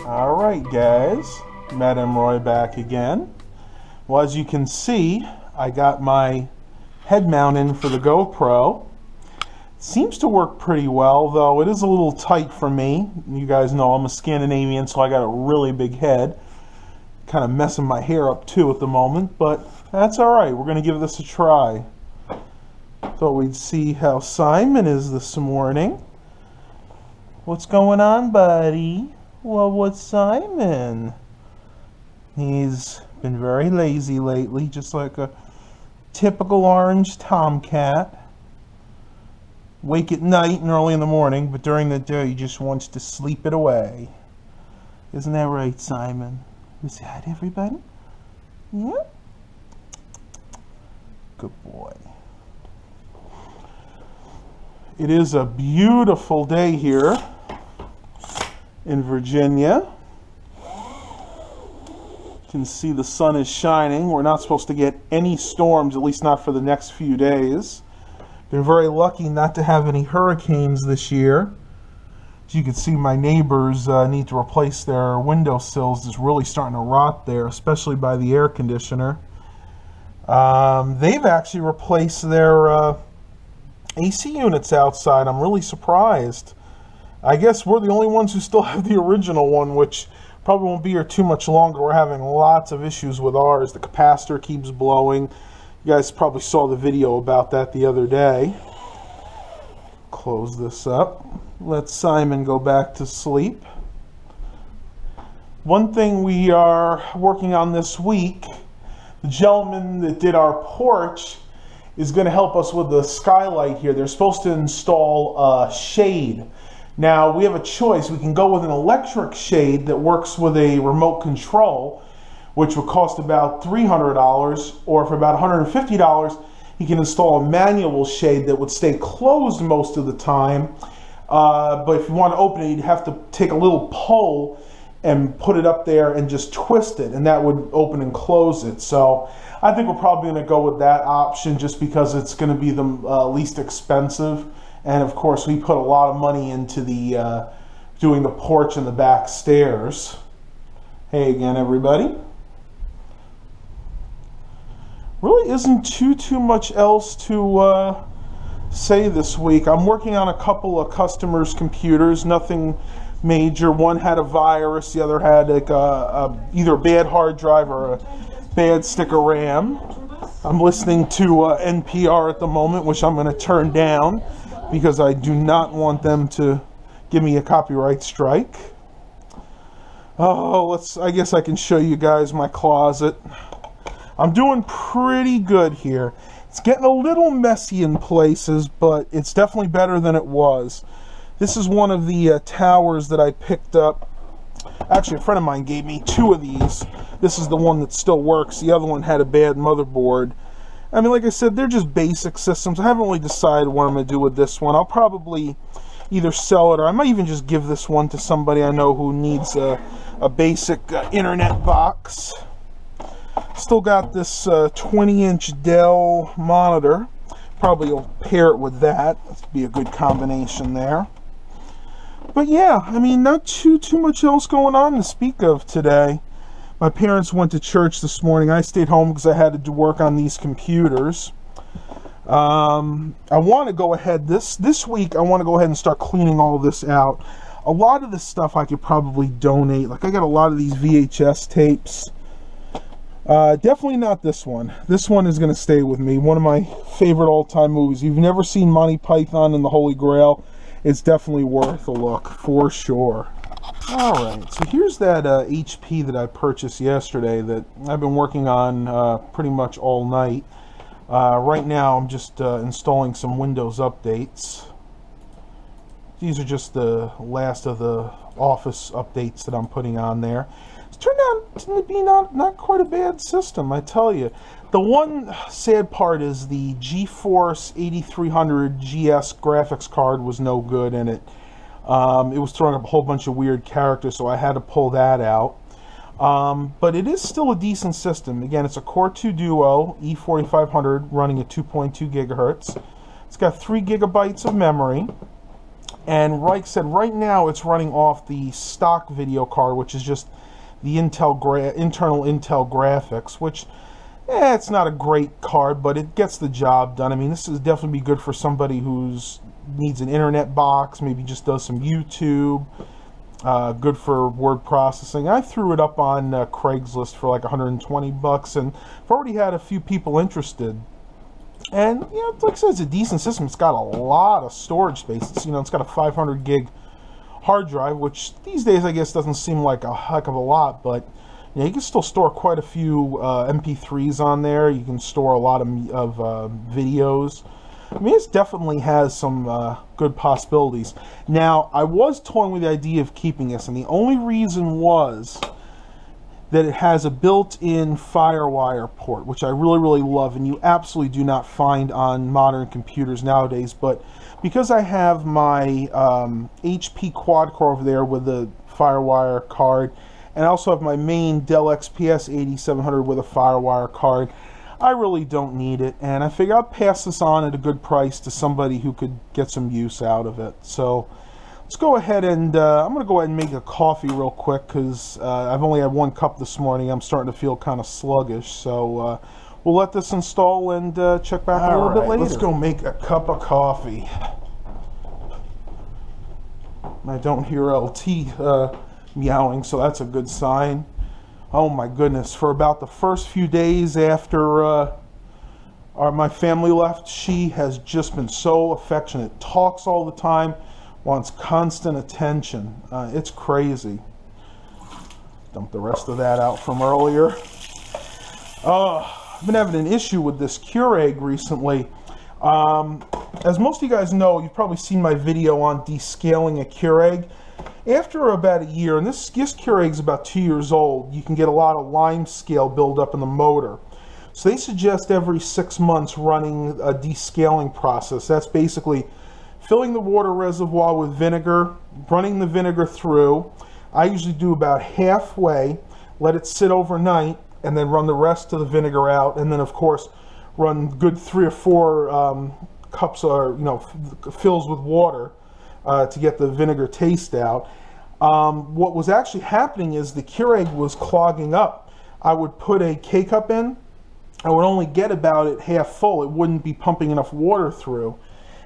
Alright guys, Madam Roy back again. Well, as you can see, I got my head mount in for the GoPro. Seems to work pretty well, though it is a little tight for me. You guys know I'm a Scandinavian, so I got a really big head. Kind of messing my hair up too at the moment, but that's alright. We're going to give this a try. Thought we'd see how Simon is this morning. What's going on, buddy? Well, what's Simon? He's been very lazy lately, just like a typical orange tomcat. Wake at night and early in the morning, but during the day he just wants to sleep it away. Isn't that right, Simon? You say hi to everybody? Yeah? Good boy. It is a beautiful day here in Virginia. You can see the sun is shining. We're not supposed to get any storms, at least not for the next few days. Been very lucky not to have any hurricanes this year. As you can see, my neighbors need to replace their windowsills. It's really starting to rot there, especially by the air conditioner. They've actually replaced their AC units outside. I'm really surprised. I guess we're the only ones who still have the original one, which probably won't be here too much longer. We're having lots of issues with ours. The capacitor keeps blowing. You guys probably saw the video about that the other day. Close this up. Let Simon go back to sleep. One thing we are working on this week, the gentleman that did our porch is going to help us with the skylight here. They're supposed to install a shade. Now, we have a choice. We can go with an electric shade that works with a remote control, which would cost about $300, or for about $150, you can install a manual shade that would stay closed most of the time. But if you want to open it, you'd have to take a little pole and put it up there and just twist it, and that would open and close it. So I think we're probably going to go with that option just because it's going to be the least expensive. And of course, we put a lot of money into the doing the porch and the back stairs. Hey again, everybody. Really isn't too much else to say this week. I'm working on a couple of customers' computers, nothing major. One had a virus, the other had like either a bad hard drive or a bad stick of RAM. I'm listening to NPR at the moment, which I'm going to turn down because I do not want them to give me a copyright strike. Oh, I guess I can show you guys my closet. I'm doing pretty good here. It's getting a little messy in places, but it's definitely better than it was. This is one of the towers that I picked up. Actually, a friend of mine gave me two of these. This is the one that still works. The other one had a bad motherboard. I mean, like I said, they're just basic systems. I haven't really decided what I'm going to do with this one. I'll probably either sell it, or I might even just give this one to somebody I know who needs a basic internet box. Still got this 20-inch Dell monitor. Probably will pair it with that. That'd be a good combination there. But yeah, I mean, not too much else going on to speak of today. My parents went to church this morning. I stayed home because I had to do work on these computers. I want to go ahead this week. I want to go ahead and start cleaning all this out. A lot of this stuff I could probably donate. Like, I got a lot of these VHS tapes. Definitely not this one. This one is going to stay with me. One of my favorite all-time movies. If you've never seen Monty Python and the Holy Grail, it's definitely worth a look, for sure. Alright, so here's that HP that I purchased yesterday that I've been working on pretty much all night. Right now I'm just installing some Windows updates. These are just the last of the Office updates that I'm putting on there. It's turned out to be not quite a bad system, I tell you. The one sad part is the GeForce 8300 GS graphics card was no good in it. It was throwing up a whole bunch of weird characters, so I had to pull that out. But it is still a decent system. Again, it's a Core 2 Duo E4500 running at 2.2 gigahertz. It's got 3 gigabytes of memory. And like I said, right now it's running off the stock video card, which is just the internal Intel graphics, which it's not a great card, but it gets the job done. I mean, this is definitely be good for somebody who's needs an internet box, maybe just does some YouTube. Good for word processing. I threw it up on Craigslist for like 120 bucks, and I've already had a few people interested. And like I said, it's a decent system. It's got a lot of storage space. It's, it's got a 500 gig hard drive, which these days I guess doesn't seem like a heck of a lot, but you can still store quite a few MP3s on there. You can store a lot of videos. I mean, it definitely has some good possibilities. Now, I was toying with the idea of keeping this, and the only reason was that it has a built-in FireWire port, which I really, really love, and you absolutely do not find on modern computers nowadays. But because I have my HP quad-core over there with the FireWire card, and I also have my main Dell XPS 8700 with a FireWire card, I really don't need it, and I figure I'll pass this on at a good price to somebody who could get some use out of it. So let's go ahead and I'm going to go ahead and make a coffee real quick, because I've only had one cup this morning. I'm starting to feel kind of sluggish, so we'll let this install and check back a little bit later. Let's go make a cup of coffee. I don't hear LT meowing, so that's a good sign. Oh my goodness, for about the first few days after my family left, she has just been so affectionate. Talks all the time, wants constant attention. It's crazy. Dump the rest of that out from earlier. I've been having an issue with this Keurig recently. As most of you guys know, you've probably seen my video on descaling a Keurig. After about a year, and this Keurig is about 2 years old, you can get a lot of lime scale buildup in the motor. So they suggest every 6 months running a descaling process. That's basically filling the water reservoir with vinegar, running the vinegar through. I usually do about halfway, let it sit overnight, and then run the rest of the vinegar out, and then of course run good 3 or 4 cups or fills with water to get the vinegar taste out. What was actually happening is the Keurig was clogging up. I would put a K-cup in, I would only get about it half full. It wouldn't be pumping enough water through.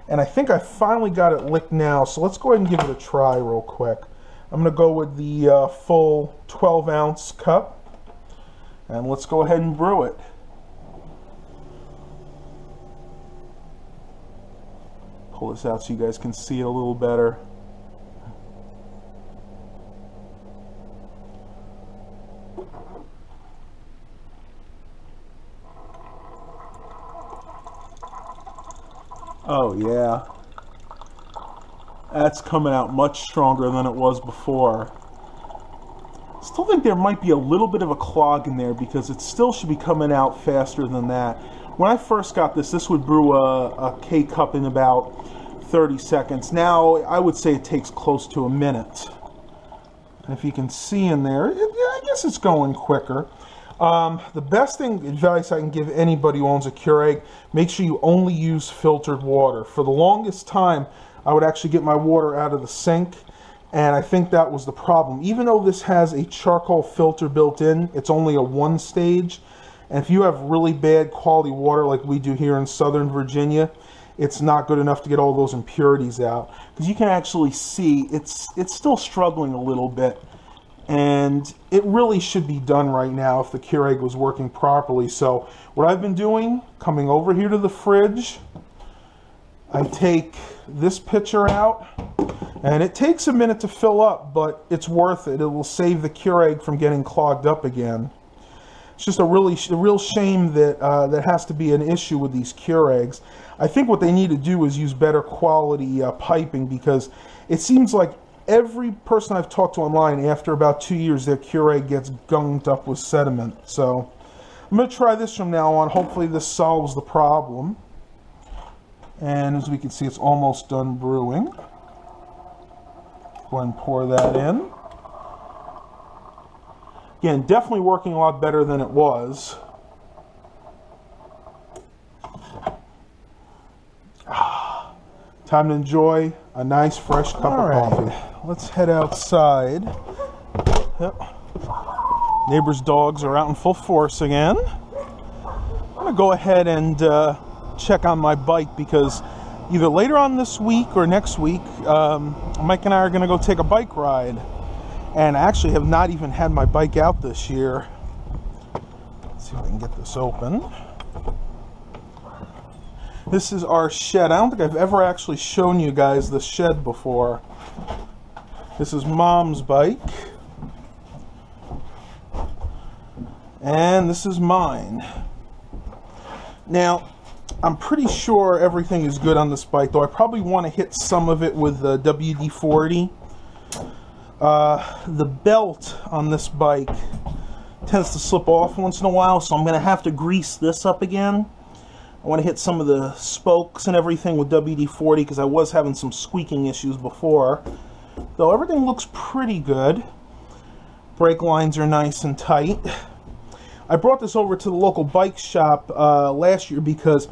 And I think I finally got it licked now, so let's go ahead and give it a try real quick. I'm going to go with the full 12-ounce cup, and let's go ahead and brew it. Pull this out so you guys can see it a little better. Oh yeah, that's coming out much stronger than it was before. Still think there might be a little bit of a clog in there, because it still should be coming out faster than that. When I first got this, this would brew a K-cup in about 30 seconds. Now, I would say it takes close to a minute. And if you can see in there, I guess it's going quicker. The best advice I can give anybody who owns a Keurig, make sure you only use filtered water. For the longest time, I would actually get my water out of the sink, and I think that was the problem. Even though this has a charcoal filter built in, it's only a 1-stage. And if you have really bad quality water like we do here in Southern Virginia, it's not good enough to get all those impurities out. Because you can actually see it's still struggling a little bit. And it really should be done right now if the Keurig was working properly. So what I've been doing, coming over here to the fridge, I take this pitcher out, and it takes a minute to fill up, but it's worth it. It will save the Keurig from getting clogged up again. It's just a real shame that that has to be an issue with these Keurigs. I think what they need to do is use better quality piping, because it seems like every person I've talked to online, after about 2 years, their Keurig gets gunged up with sediment. So I'm going to try this from now on. Hopefully this solves the problem. And as we can see, it's almost done brewing. Go ahead and pour that in. Again, definitely working a lot better than it was. Time to enjoy a nice fresh cup of coffee. Let's head outside. Yep. Neighbor's dogs are out in full force again. I'm going to go ahead and check on my bike because either later on this week or next week, Mike and I are going to go take a bike ride. And I actually have not even had my bike out this year. Let's see if I can get this open. This is our shed. I don't think I've ever actually shown you guys the shed before. This is Mom's bike. And this is mine. Now, I'm pretty sure everything is good on this bike, though I probably want to hit some of it with the WD-40. The belt on this bike tends to slip off once in a while, so I'm going to have to grease this up again. I want to hit some of the spokes and everything with WD-40 because I was having some squeaking issues before. Though everything looks pretty good. Brake lines are nice and tight. I brought this over to the local bike shop last year because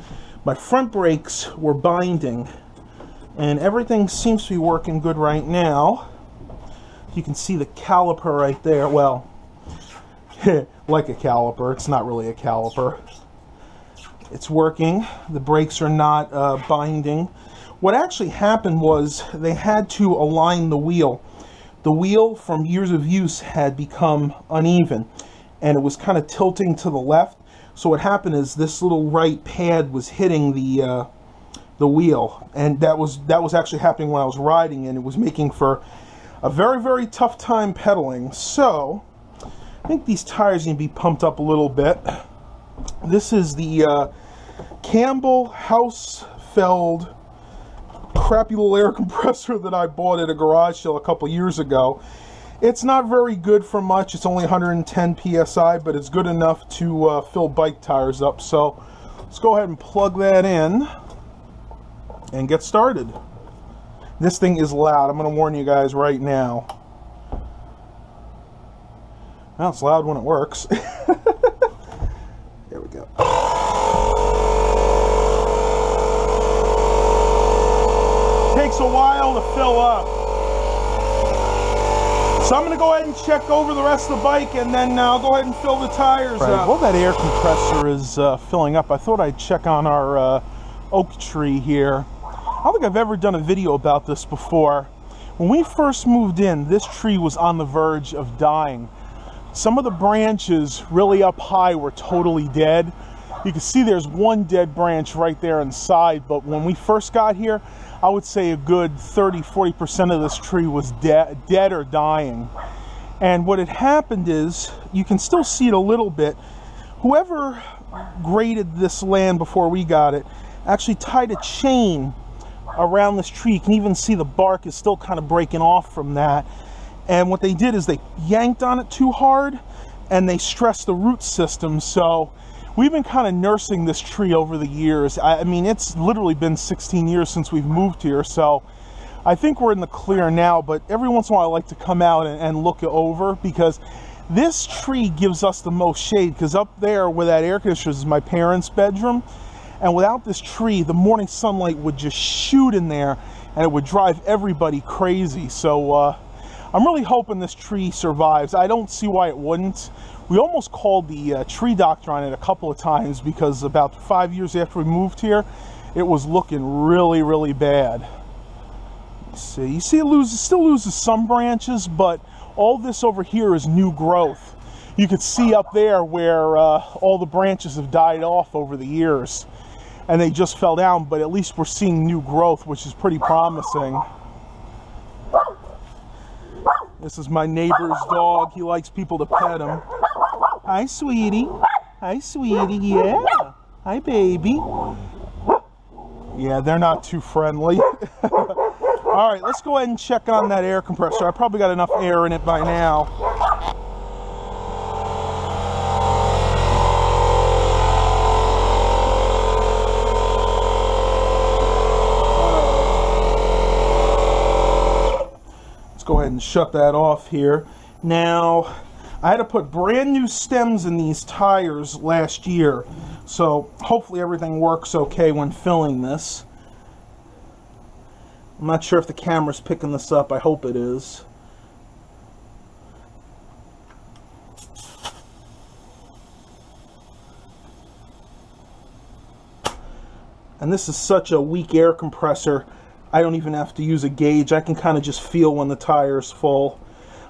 my front brakes were binding. And everything seems to be working good right now. You can see the caliper right there. Well, like a caliper. It's not really a caliper. It's working. The brakes are not binding. What actually happened was they had to align the wheel. The wheel from years of use had become uneven and it was kind of tilting to the left. So what happened is this little right pad was hitting the wheel, and that was actually happening when I was riding, and it was making for a very, very tough time pedaling. So I think these tires need to be pumped up a little bit. This is the Campbell House-Feld crappy little air compressor that I bought at a garage sale a couple years ago. It's not very good for much. It's only 110 psi, but it's good enough to fill bike tires up. So let's go ahead and plug that in and get started. This thing is loud. I'm going to warn you guys right now. Well, it's loud when it works. There we go. Takes a while to fill up. So I'm going to go ahead and check over the rest of the bike, and then I'll go ahead and fill the tires up. While that air compressor is filling up, I thought I'd check on our oak tree here. I don't think I've ever done a video about this before. When we first moved in, this tree was on the verge of dying. Some of the branches really up high were totally dead. You can see there's one dead branch right there inside, but when we first got here, I would say a good 30-40% of this tree was dead or dying. And what had happened is, you can still see it a little bit, whoever graded this land before we got it actually tied a chain around this tree. You can even see the bark is still kind of breaking off from that. And what they did is they yanked on it too hard and they stressed the root system. So we've been kind of nursing this tree over the years. I mean, it's literally been 16 years since we've moved here, so I think we're in the clear now, but every once in a while I like to come out and look it over, because this tree gives us the most shade, because up there where that air conditioner is my parents' bedroom, and without this tree, the morning sunlight would just shoot in there, and it would drive everybody crazy. So I'm really hoping this tree survives. I don't see why it wouldn't. We almost called the tree doctor on it a couple of times, because about 5 years after we moved here, it was looking really, really bad. Let's see, you see it still loses some branches, but all this over here is new growth. You could see up there where all the branches have died off over the years, and they just fell down, but at least we're seeing new growth, which is pretty promising. This is my neighbor's dog. He likes people to pet him. Hi, sweetie. Hi, sweetie. Yeah. Hi, baby. Yeah, they're not too friendly. All right, let's go ahead and check on that air compressor. I probably got enough air in it by now. Let's go ahead and shut that off here. Now, I had to put brand new stems in these tires last year, so hopefully everything works okay when filling this. I'm not sure if the camera's picking this up. I hope it is. And this is such a weak air compressor, I don't even have to use a gauge. I can kind of just feel when the tire is full.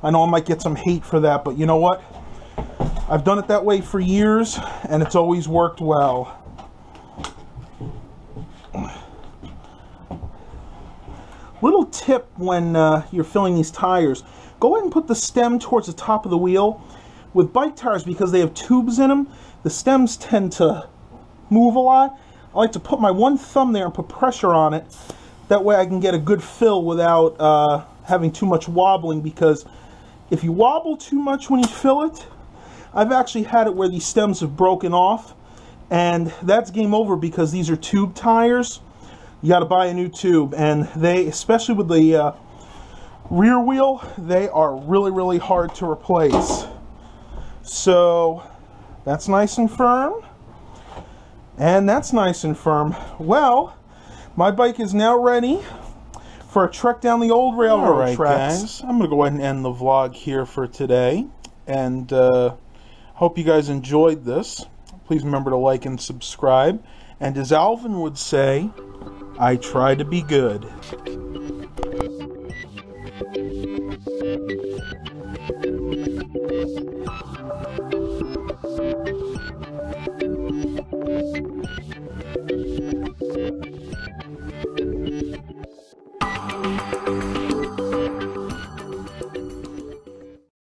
I know I might get some hate for that, but you know what? I've done it that way for years, and it's always worked well. Little tip when you're filling these tires, go ahead and put the stem towards the top of the wheel. With bike tires, because they have tubes in them, the stems tend to move a lot. I like to put my one thumb there and put pressure on it. That way I can get a good fill without having too much wobbling, because if you wobble too much when you fill it, I've actually had it where these stems have broken off, and that's game over because these are tube tires. You got to buy a new tube, and they, especially with the rear wheel, they are really, really hard to replace. So that's nice and firm, and that's nice and firm. Well, my bike is now ready for a trek down the old railroad tracks. Guys, I'm going to go ahead and end the vlog here for today, and hope you guys enjoyed this. Please remember to like and subscribe, and as Alvin would say, I try to be good.